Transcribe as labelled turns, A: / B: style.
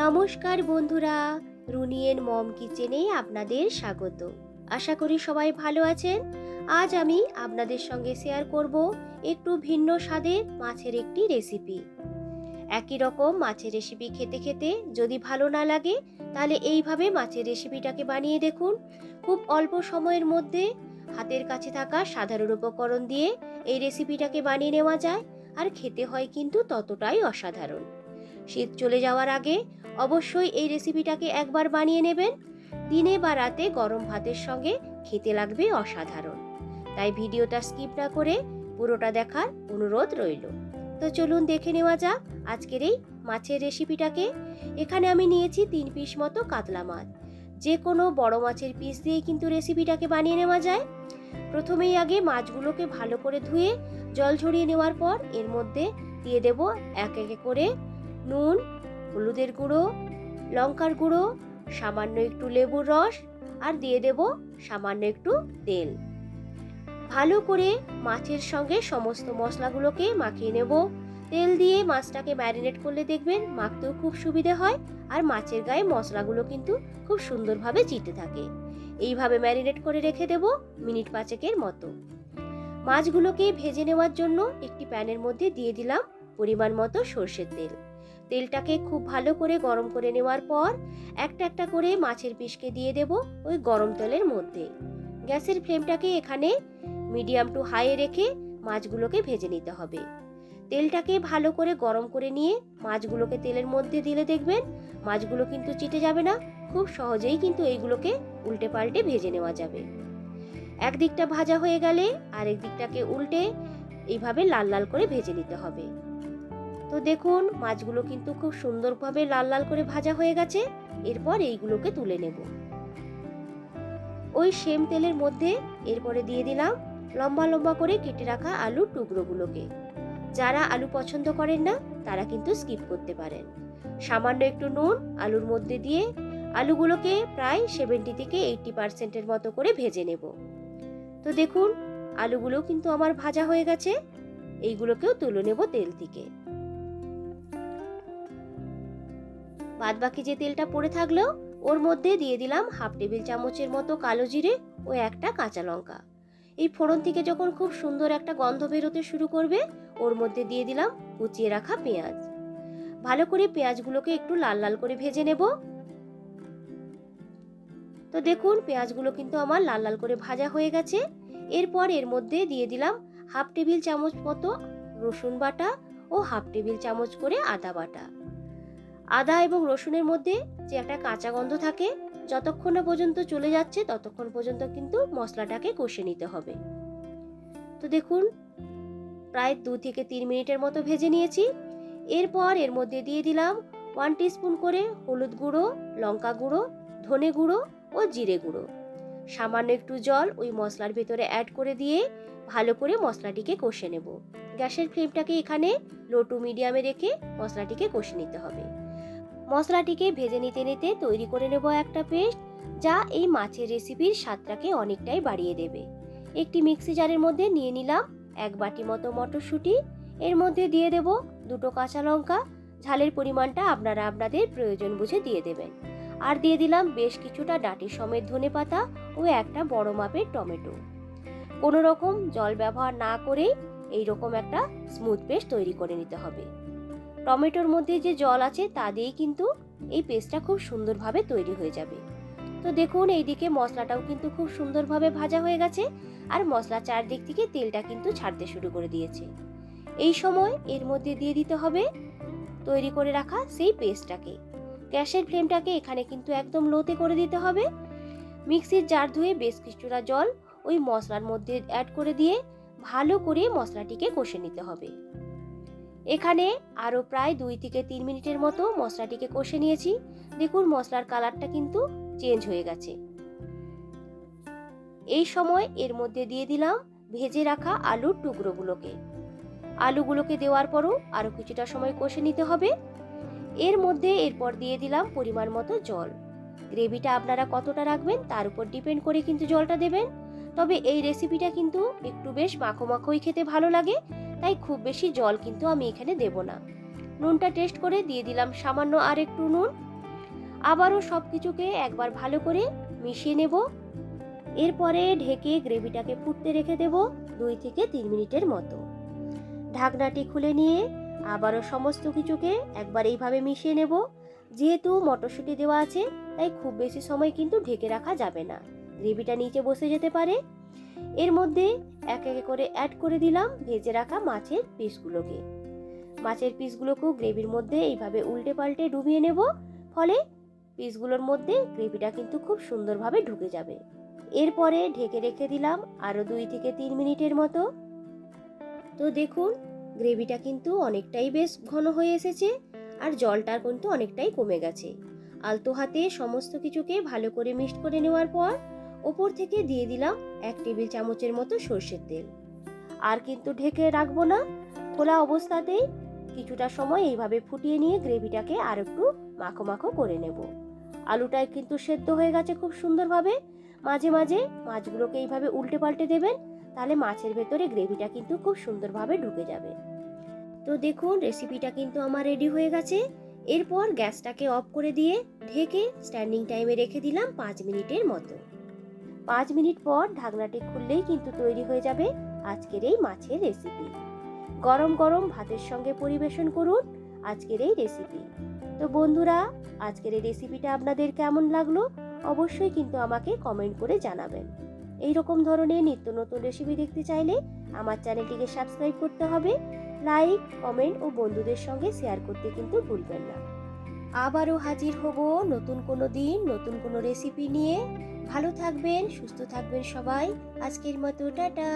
A: নমস্কার বন্ধুরা, রুনিয়েন মম কিচেনে আপনাদের স্বাগত। আশা করি সবাই ভালো আছেন। আজ আমি আপনাদের সঙ্গে শেয়ার করব একটু ভিন্ন স্বাদের মাছের একটি রেসিপি। একই রকম মাছের রেসিপি খেতে খেতে যদি ভালো না লাগে, তাহলে এইভাবে মাছের রেসিপিটাকে বানিয়ে দেখুন। খুব অল্প সময়ের মধ্যে হাতের কাছে থাকা সাধারণ উপকরণ দিয়ে এই রেসিপিটাকে বানিয়ে নেওয়া যায়, আর খেতে হয় কিন্তু ততটাই অসাধারণ। শীত চলে যাওয়ার আগে অবশ্যই এই রেসিপিটাকে একবার বানিয়ে নেবেন। দিনে বা রাতে গরম ভাতের সঙ্গে খেতে লাগবে অসাধারণ। তাই ভিডিওটা স্কিপ না করে পুরোটা দেখার অনুরোধ রইল। তো চলুন দেখে নেওয়া যাক আজকের এই মাছের রেসিপিটাকে। এখানে আমি নিয়েছি 3 পিস মতো কাতলা মাছ। যে কোনো বড় মাছের পিস দিয়ে কিন্তু রেসিপিটাকে বানিয়ে নেওয়া যায়। প্রথমেই আগে মাছগুলোকে ভালো করে ধুয়ে জল ঝরিয়ে নেওয়ার পর এর মধ্যে দিয়ে দেব এক এক করে নুন, হলুদের গুঁড়ো, লঙ্কার গুঁড়ো, সামান্য একটু লেবুর রস, আর দিয়ে দেব সামান্য একটু তেল। ভালো করে মাছের সঙ্গে সমস্ত মশলাগুলোকে মাখিয়ে নেব। তেল দিয়ে মাছটাকে ম্যারিনেট করলে দেখবেন মাখতেও খুব সুবিধে হয়, আর মাছের গায়ে মশলাগুলো কিন্তু খুব সুন্দরভাবে চিটে থাকে। এইভাবে ম্যারিনেট করে রেখে দেব মিনিট 5 মতো। মাছগুলোকে ভেজে নেওয়ার জন্য একটি প্যানের মধ্যে দিয়ে দিলাম পরিমাণ মতো সর্ষের তেল। তেলটাকে খুব ভালো করে গরম করে নেওয়ার পর একটা একটা করে মাছের পিসকে দিয়ে দেব ওই গরম তেলের মধ্যে। গ্যাসের ফ্লেমটাকে এখানে মিডিয়াম টু হাইয়ে রেখে মাছগুলোকে ভেজে নিতে হবে। তেলটাকে ভালো করে গরম করে নিয়ে মাছগুলোকে তেলের মধ্যে দিলে দেখবেন মাছগুলো কিন্তু চিটে যাবে না। খুব সহজেই কিন্তু এইগুলোকে উল্টে পাল্টে ভেজে নেওয়া যাবে। একদিকটা ভাজা হয়ে গেলে আরেক দিকটাকে উল্টে এইভাবে লাল লাল করে ভেজে নিতে হবে। তো দেখুন মাছগুলো কিন্তু খুব সুন্দরভাবে লাল লাল করে ভাজা হয়ে গেছে। এরপর এইগুলোকে তুলে নেব। ওই সেম তেলের মধ্যে এরপরে দিয়ে দিলাম লম্বা লম্বা করে কেটে রাখা আলুর টুকরোগুলোকে। যারা আলু পছন্দ করেন না তারা কিন্তু স্কিপ করতে পারেন। সামান্য একটু নুন আলুর মধ্যে দিয়ে আলুগুলোকে প্রায় 70 থেকে 80% মতো করে ভেজে নেব। তো দেখুন আলুগুলো কিন্তু আমার ভাজা হয়ে গেছে। এইগুলোকেও তুলে নেব তেল থেকে। বাদ বাকি যে তেলটা পড়ে থাকলো ওর মধ্যে দিয়ে দিলাম হাফ টেবিল চামচের মতো কালো জিরে ও একটা কাঁচা লঙ্কা। এই ফোড়ন থেকে যখন খুব সুন্দর একটা গন্ধ বেরোতে শুরু করবে ওর মধ্যে দিয়ে দিলাম কুচিয়ে রাখা পেঁয়াজ। ভালো করে পেঁয়াজগুলোকে একটু লাল লাল করে ভেজে নেব। তো দেখুন পেঁয়াজগুলো কিন্তু আমার লাল লাল করে ভাজা হয়ে গেছে। এরপর এর মধ্যে দিয়ে দিলাম হাফ টেবিল চামচ মতো রসুন বাটা ও হাফ টেবিল চামচ করে আদা বাটা। আদা এবং রসুনের মধ্যে যে একটা কাঁচা গন্ধ থাকে যতক্ষণ না পর্যন্ত চলে যাচ্ছে ততক্ষণ পর্যন্ত কিন্তু মশলাটাকে কষে নিতে হবে। তো দেখুন প্রায় 2 থেকে 3 মিনিটের মতো ভেজে নিয়েছি। এরপর এর মধ্যে দিয়ে দিলাম 1 টিস্পুন করে হলুদ গুঁড়ো, লঙ্কা গুঁড়ো, ধনে গুঁড়ো ও জিরে গুঁড়ো। সামান্য একটু জল ওই মশলার ভেতরে অ্যাড করে দিয়ে ভালো করে মশলাটিকে কষে নেব। গ্যাসের ফ্লেমটাকে এখানে লো টু মিডিয়ামে রেখে মশলাটিকে কষে নিতে হবে। মশলাটিকে ভেজে নিতে নিতে তৈরি করে নেব একটা পেস্ট, যা এই মাছের রেসিপির স্বাদটাকে অনেকটাই বাড়িয়ে দেবে। একটি মিক্সি জারের মধ্যে নিয়ে নিলাম 1 বাটি মতো মটরশুঁটি। এর মধ্যে দিয়ে দেব 2টো কাঁচা লঙ্কা। ঝালের পরিমাণটা আপনারা আপনাদের প্রয়োজন বুঝে দিয়ে দেবেন। আর দিয়ে দিলাম বেশ কিছুটা ডাঁটি সমেত ধনেপাতা ও একটা বড় মাপের টমেটো। কোনো রকম জল ব্যবহার না করেই এইরকম একটা স্মুথ পেস্ট তৈরি করে নিতে হবে। টমেটোর মধ্যে যে জল আছে তা দিয়েই কিন্তু এই পেস্টটা খুব সুন্দরভাবে তৈরি হয়ে যাবে। তো দেখুন এইদিকে মশলাটাও কিন্তু খুব সুন্দরভাবে ভাজা হয়ে গেছে, আর মশলা চারদিক থেকে তেলটা কিন্তু ছাড়তে শুরু করে দিয়েছে। এই সময় এর মধ্যে দিয়ে দিতে হবে তৈরি করে রাখা সেই পেস্টটাকে। গ্যাসের ফ্লেমটাকে এখানে কিন্তু একদম লোতে করে দিতে হবে। মিক্সির জার ধুয়ে বেশ কিছুটা জল ওই মশলার মধ্যে অ্যাড করে দিয়ে ভালো করে মশলাটিকে কষে নিতে হবে। এখানে আরও প্রায় 2 থেকে 3 মিনিটের মতো মশলাটিকে কষে নিয়েছি। দেখুন মশলার কালারটা কিন্তু চেঞ্জ হয়ে গেছে। এই সময় এর মধ্যে দিয়ে দিলাম ভেজে রাখা আলুর টুকরোগুলোকে। আলুগুলোকে দেওয়ার পরও আরও কিছুটা সময় কষে নিতে হবে। এর মধ্যে এরপর দিয়ে দিলাম পরিমাণ মতো জল। গ্রেভিটা আপনারা কতটা রাখবেন তার উপর ডিপেন্ড করে কিন্তু জলটা দেবেন। তবে এই রেসিপিটা কিন্তু একটু বেশ মাখো মাখোই খেতে ভালো লাগে, তাই খুব বেশি জল কিন্তু আমি এখানে দেব না। নুনটা টেস্ট করে দিয়ে দিলাম সামান্য আর একটু নুন। আবারও সব কিছুকে একবার ভালো করে মিশিয়ে নেব। এরপরে ঢেকে গ্রেভিটাকে ফুটতে রেখে দেব 2 থেকে 3 মিনিটের মতো। ঢাকনাটি খুলে নিয়ে আবারও সমস্ত কিছুকে একবার এইভাবে মিশিয়ে নেব। যেহেতু মটরশুঁটি দেওয়া আছে তাই খুব বেশি সময় কিন্তু ঢেকে রাখা যাবে না, গ্রেভিটা নিচে বসে যেতে পারে। এর মধ্যে এক এক করে অ্যাড করে দিলাম ভেজে রাখা মাছের পিসগুলোকে। মাছের পিসগুলোকেও গ্রেভির মধ্যে এইভাবে উল্টে পাল্টে ডুবিয়ে নেব, ফলে পিসগুলোর মধ্যে গ্রেভিটা কিন্তু খুব সুন্দরভাবে ঢুকে যাবে। এরপরে ঢেকে রেখে দিলাম আরও 2 থেকে 3 মিনিটের মতো। তো দেখুন গ্রেভিটা কিন্তু অনেকটাই বেশ ঘন হয়ে এসেছে, আর জলটা কিন্তু অনেকটাই কমে গেছে। আলতো হাতে সমস্ত কিছুকে ভালো করে মিক্সড করে নেওয়ার পর ওপর থেকে দিয়ে দিলাম 1 টেবিল চামচের মতো সর্ষের তেল। আর কিন্তু ঢেকে রাখবো না, খোলা অবস্থাতেই কিছুটা সময় এইভাবে ফুটিয়ে নিয়ে গ্রেভিটাকে আর একটু মাখো মাখো করে নেব। আলুটা কিন্তু সেদ্ধ হয়ে গেছে খুব সুন্দরভাবে। মাঝে মাঝে মাছগুলোকে এইভাবে উল্টে পাল্টে দেবেন, তাহলে মাছের ভেতরে গ্রেভিটা কিন্তু খুব সুন্দরভাবে ঢুকে যাবে। তো দেখুন রেসিপিটা কিন্তু আমার রেডি হয়ে গেছে। এরপর গ্যাসটাকে অফ করে দিয়ে ঢেকে স্ট্যান্ডিং টাইমে রেখে দিলাম 5 মিনিটের মতো। 5 মিনিট পর ঢাকনাটি খুললেই কিন্তু তৈরি হয়ে যাবে আজকের এই মাছের রেসিপি। গরম গরম ভাতের সঙ্গে পরিবেশন করুন আজকের এই রেসিপি। তো বন্ধুরা, আজকের এই রেসিপিটা আপনাদের কেমন লাগলো অবশ্যই কিন্তু আমাকে কমেন্ট করে জানাবেন। এই রকম ধরনের নিত্য নতুন রেসিপি দেখতে চাইলে আমার চ্যানেলটিকে সাবস্ক্রাইব করতে হবে। লাইক, কমেন্ট ও বন্ধুদের সঙ্গে শেয়ার করতে কিন্তু ভুলবেন না। আবারও হাজির হব নতুন কোনো দিন নতুন কোনো রেসিপি নিয়ে। ভালো থাকবেন, সুস্থ থাকবেন সবাই। আজকের মতো টাটা।